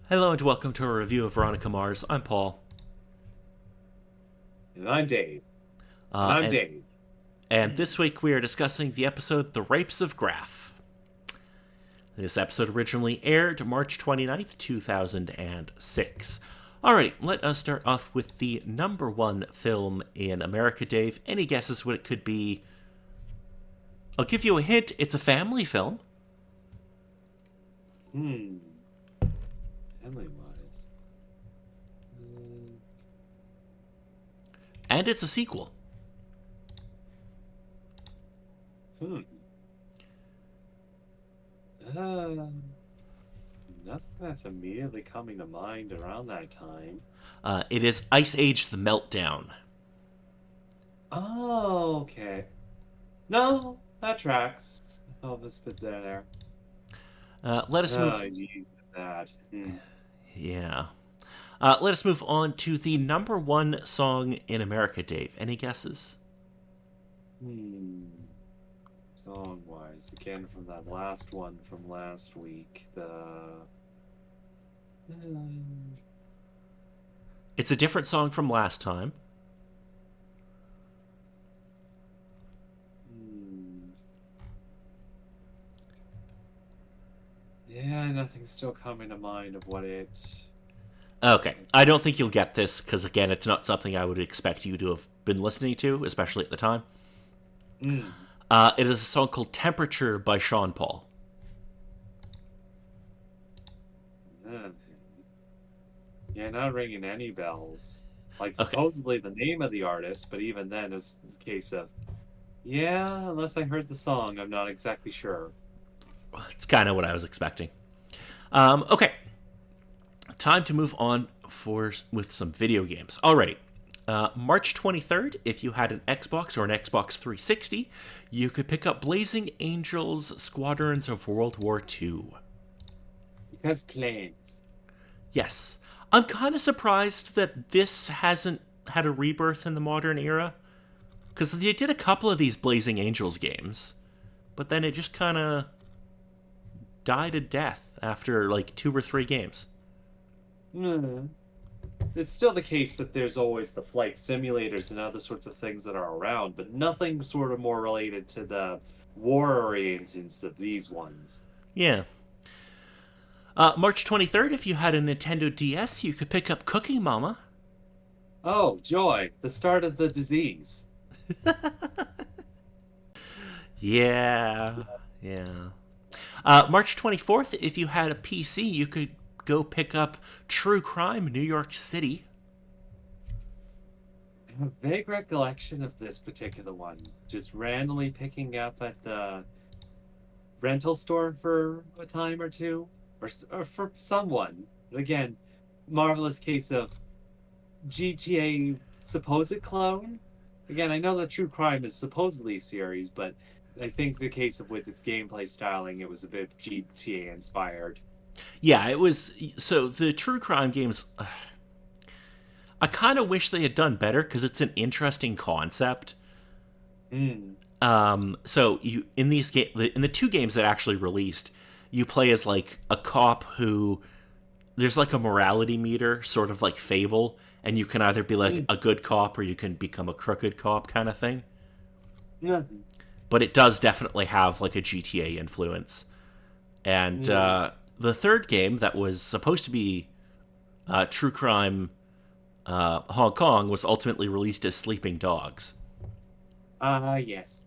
Hello and welcome to a review of Veronica Mars. I'm Paul. And I'm Dave. And Uh, I'm and Dave. and this week we are discussing the episode The Rapes of Graff. This episode originally aired March 29th, 2006. Alright, let us start off with the number one film in America, Dave. Any guesses what it could be? I'll give you a hint. It's a family film, Hmm. Family wise. Hmm. and it's a sequel. Hmm. Uh, Nothing that's immediately coming to mind around that time. It is Ice Age The Meltdown. Oh, okay. No, that tracks. Elvis put that there. Let us Oh, move. geez, that. Yeah. Let us move on to the number one song in America, Dave. Any guesses? Hmm. Song wise, again from that last one from last week. Hmm. It's a different song from last time. Yeah, nothing's still coming to mind of what it. Okay, I don't think you'll get this because, again, it's not something I would expect you to have been listening to, especially at the time. Mm. It is a song called Temperature by Sean Paul. uh, Yeah, not ringing any bells. Like Okay, supposedly the name of the artist, but even then it's a case of yeah, unless I heard the song, I'm not exactly sure. it's kind of what I was expecting. Okay, time to move on with some video games. Alrighty. March 23rd, if you had an Xbox or an Xbox 360, you could pick up Blazing Angels Squadrons of World War II. Because planes. Yes. I'm kind of surprised that this hasn't had a rebirth in the modern era. Because they did a couple of these Blazing Angels games, but then it just kind of died a death after like two or three games. Mm. It's still the case that there's always the flight simulators and other sorts of things that are around, but nothing sort of more related to the war orientings of these ones. Yeah. March 23rd, if you had a Nintendo DS, you could pick up Cooking Mama. Oh, joy, the start of the disease. Yeah. Yeah. March 24th, if you had a PC, you could go pick up True Crime New York City. I have a vague recollection of this particular one, just randomly picking up at the rental store for a time or two, or for someone. Again, marvelous case of GTA supposed clone. Again, I know that True Crime is supposedly a series, but I think the case of with its gameplay styling, it was a bit GTA inspired. Yeah, it was. So the True Crime games, I kind of wish they had done better because it's an interesting concept. Hmm. So you in these in the two games that actually released, you play as like a cop who there's like a morality meter, sort of like Fable, and you can either be like Hmm. a good cop or you can become a crooked cop kind of thing. Yeah. But it does definitely have like a GTA influence. And Hmm. the third game that was supposed to be True Crime Hong Kong was ultimately released as Sleeping Dogs. Yes.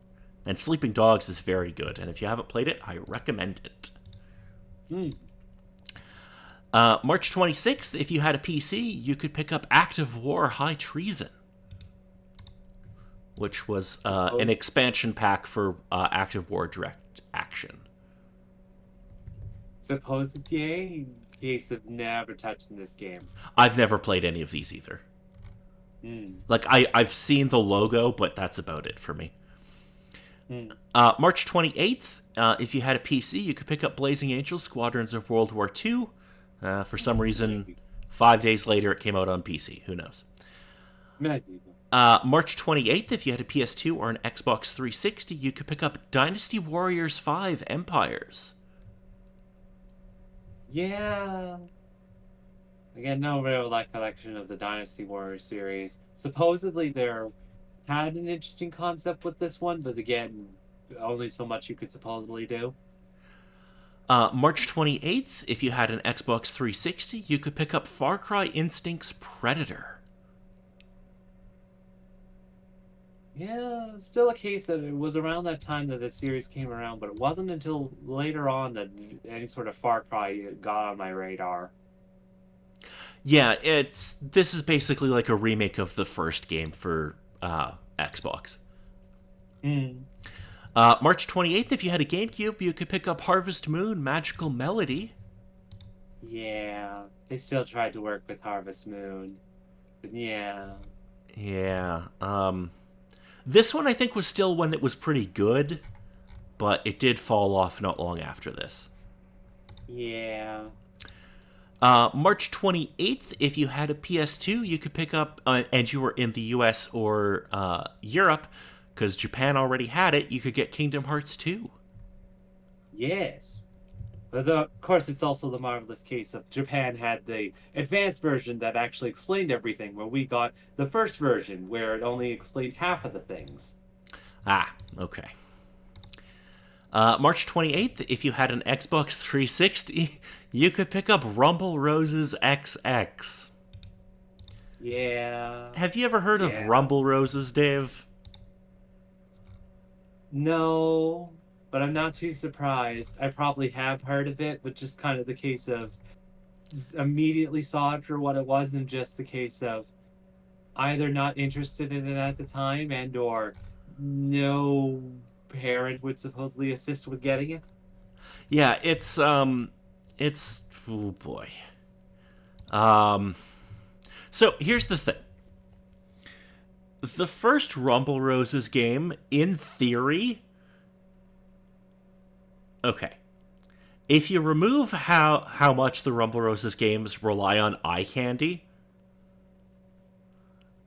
And Sleeping Dogs is very good, and if you haven't played it, I recommend it. Hmm. March 26th, if you had a PC, you could pick up Active War High Treason, which was an Suppose expansion pack for Active War Direct Action. supposedly case of never touching this game. I've never played any of these either. Hmm. Like, I've seen the logo, but that's about it for me. Hmm. March 28th, if you had a PC, you could pick up Blazing Angels Squadrons of World War II. For some reason, Maybe. 5 days later, it came out on PC. Who knows? Maybe. March 28th, if you had a PS2 or an Xbox 360, you could pick up Dynasty Warriors 5 Empires. Yeah. Again, no real recollection of the Dynasty Warriors series. Supposedly, there had an interesting concept with this one, but again, only so much you could supposedly do. March 28th, if you had an Xbox 360, you could pick up Far Cry Instinct's Predator. Yeah, still a case that it was around that time that the series came around, but it wasn't until later on that any sort of Far Cry got on my radar. Yeah, this is basically like a remake of the first game for Xbox. Hmm. March 28th, if you had a GameCube, you could pick up Harvest Moon Magical Melody. Yeah, they still tried to work with Harvest Moon, but yeah, Yeah. This one I think was still one that was pretty good, but it did fall off not long after this. yeah, March 28th, if you had a PS2, you could pick up, and you were in the US or Europe, because Japan already had it, you could get Kingdom Hearts 2. yes. But of course, it's also the marvelous case of Japan had the advanced version that actually explained everything, where we got the first version where it only explained half of the things. Ah, okay. March 28th, if you had an Xbox 360, you could pick up Rumble Roses XX. Yeah, Have you ever heard of yeah. Rumble Roses, Dave? No, but I'm not too surprised. I probably have heard of it, but just kind of the case of just immediately saw it for what it was, and just the case of either not interested in it at the time and or no parent would supposedly assist with getting it. Yeah, it's oh boy. Um, so here's the thing. The first Rumble Roses game, in theory, okay. If you remove how much the Rumble Roses games rely on eye candy,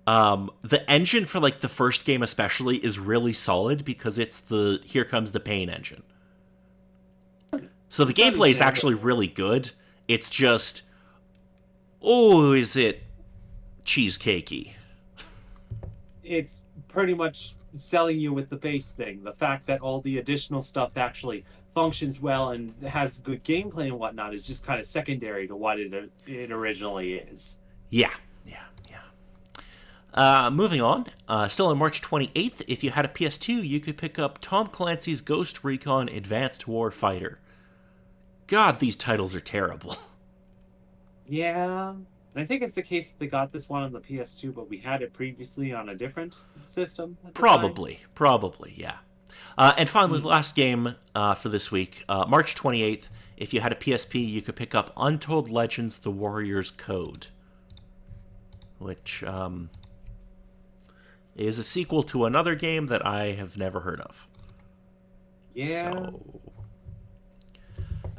the engine for like the first game especially is really solid because it's the Here Comes the Pain engine. So the It's gameplay is understandable. actually really good. It's just, oh, is it cheesecakey? It's pretty much selling you with the base thing. The fact that all the additional stuff actually functions well and has good gameplay and whatnot is just kind of secondary to what it originally is. Yeah, yeah, yeah. Moving on, still on March 28th, if you had a PS2, you could pick up Tom Clancy's Ghost Recon Advanced War Fighter. God, these titles are terrible. Yeah. And I think it's the case that they got this one on the PS2, but we had it previously on a different system at the time. Probably, yeah. And finally, the Hmm. last game for this week, March 28th, if you had a PSP, you could pick up Untold Legends The Warrior's Code, which is a sequel to another game that I have never heard of. Yeah. So,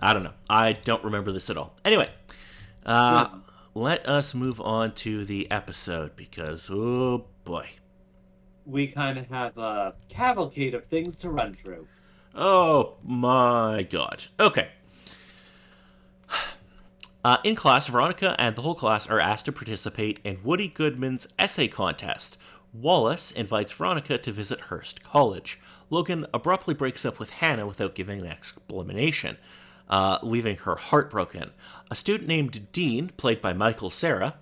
I don't know. I don't remember this at all. Anyway, Good. let us move on to the episode because, oh boy. We kind of have a cavalcade of things to run through. Oh my god. Okay. In class, Veronica and the whole class are asked to participate in Woody Goodman's essay contest. Wallace invites Veronica to visit Hearst College. Logan abruptly breaks up with Hannah without giving an explanation, leaving her heartbroken. A student named Dean, played by Michael Cera,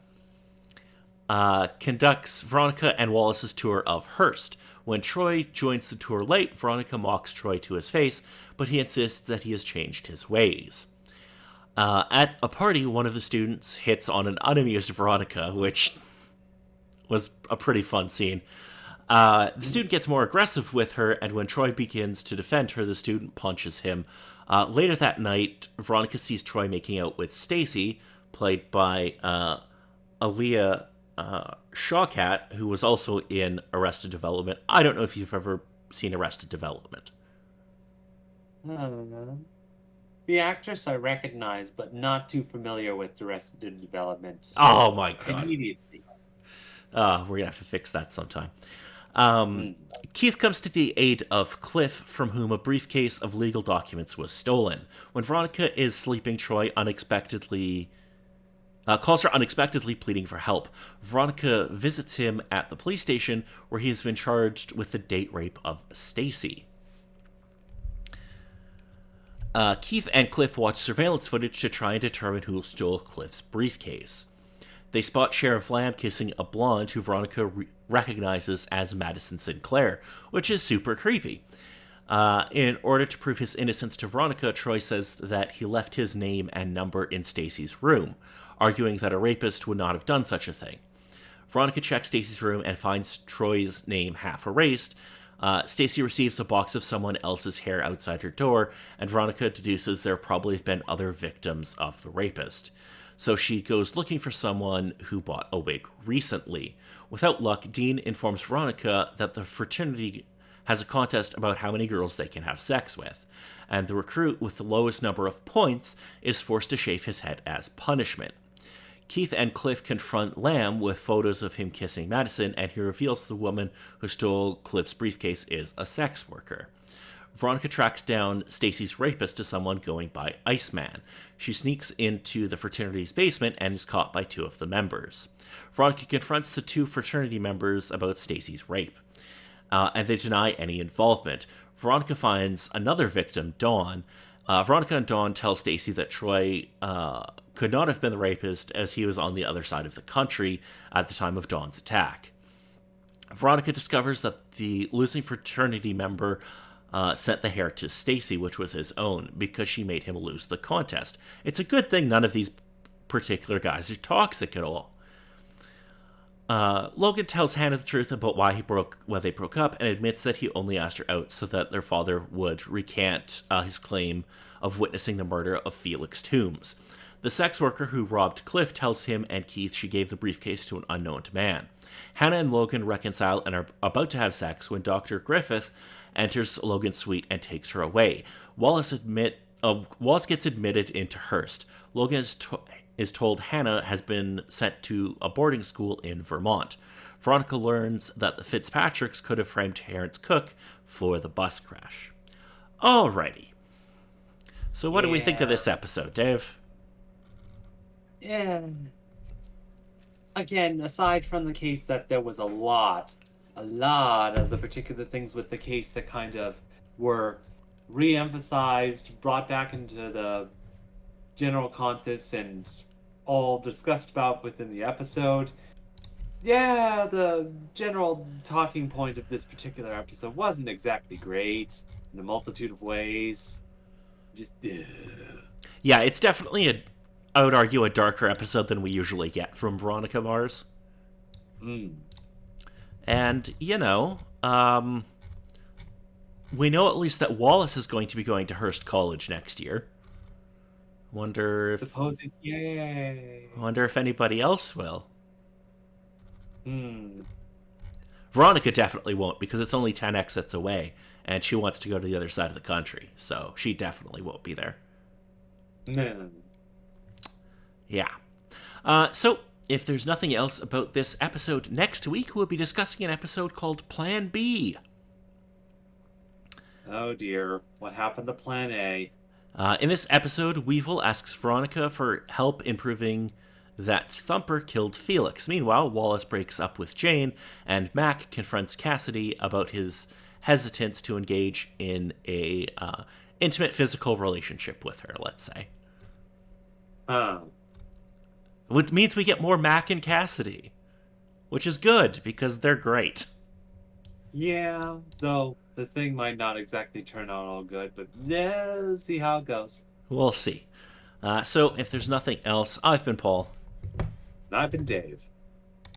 conducts Veronica and Wallace's tour of Hearst. When Troy joins the tour late, Veronica mocks Troy to his face, but he insists that he has changed his ways. At a party, one of the students hits on an unamused Veronica, which was a pretty fun scene. The student gets more aggressive with her, and when Troy begins to defend her, the student punches him. Later that night, Veronica sees Troy making out with Stacy, played by Aaliyah Shawkat, who was also in Arrested Development. I don't know if you've ever seen Arrested Development. Uh, the actress I recognize, but not too familiar with the rest of the development Oh my god. immediately. We're gonna have to fix that sometime. Hmm. Keith comes to the aid of Cliff, from whom a briefcase of legal documents was stolen. When Veronica is sleeping, Troy unexpectedly calls her unexpectedly, pleading for help. Veronica visits him at the police station, where he has been charged with the date rape of Stacy. Keith and Cliff watch surveillance footage to try and determine who stole Cliff's briefcase. They spot Sheriff Lamb kissing a blonde who Veronica recognizes as Madison Sinclair, which is super creepy. In order to prove his innocence to Veronica, Troy says that he left his name and number in Stacy's room, arguing that a rapist would not have done such a thing. Veronica checks Stacy's room and finds Troy's name half erased. Stacy receives a box of someone else's hair outside her door, and Veronica deduces there probably have been other victims of the rapist. So she goes looking for someone who bought a wig recently. Without luck, Dean informs Veronica that the fraternity has a contest about how many girls they can have sex with, and the recruit with the lowest number of points is forced to shave his head as punishment. Keith and Cliff confront Lamb with photos of him kissing Madison, and he reveals the woman who stole Cliff's briefcase is a sex worker. Veronica tracks down Stacy's rapist to someone going by Iceman. She sneaks into the fraternity's basement and is caught by two of the members. Veronica confronts the two fraternity members about Stacy's rape, and they deny any involvement. Veronica finds another victim, Dawn. Veronica and Dawn tell Stacy that Troy could not have been the rapist, as he was on the other side of the country at the time of Dawn's attack. Veronica discovers that the losing fraternity member sent the hair to Stacy, which was his own, because she made him lose the contest. It's a good thing none of these particular guys are toxic at all. Logan tells Hannah the truth about why they broke up, and admits that he only asked her out so that their father would recant his claim of witnessing the murder of Felix Toombs. The sex worker who robbed Cliff tells him and Keith she gave the briefcase to an unknown man. Hannah and Logan reconcile and are about to have sex when Dr. Griffith enters Logan's suite and takes her away. Wallace gets admitted into Hearst. Logan is told Hannah has been sent to a boarding school in Vermont. Veronica learns that the Fitzpatricks could have framed Terrence Cook for the bus crash. Alrighty. So what do we think of this episode, Dave? Yeah. Again, aside from the case that there was a lot of the particular things with the case that kind of were re-emphasized, brought back into the general consensus and all discussed about within the episode. Yeah, the general talking point of this particular episode wasn't exactly great in a multitude of ways. Just, Yeah, it's definitely I would argue, a darker episode than we usually get from Veronica Mars. And, we know at least that Wallace is going to be going to Hearst College next year. Wonder if anybody else will. Veronica definitely won't, because it's only 10 exits away, and she wants to go to the other side of the country, so she definitely won't be there. No. Yeah. So, if there's nothing else about this episode, next week we'll be discussing an episode called Plan B. Oh dear, what happened to Plan A? In this episode, Weevil asks Veronica for help in proving that Thumper killed Felix. Meanwhile, Wallace breaks up with Jane, and Mac confronts Cassidy about his hesitance to engage in a intimate physical relationship with her, let's say. Which means we get more Mac and Cassidy, which is good, because they're great. Yeah, though the thing might not exactly turn out all good, but yeah, see how it goes. We'll see. So, if there's nothing else, I've been Paul. And I've been Dave.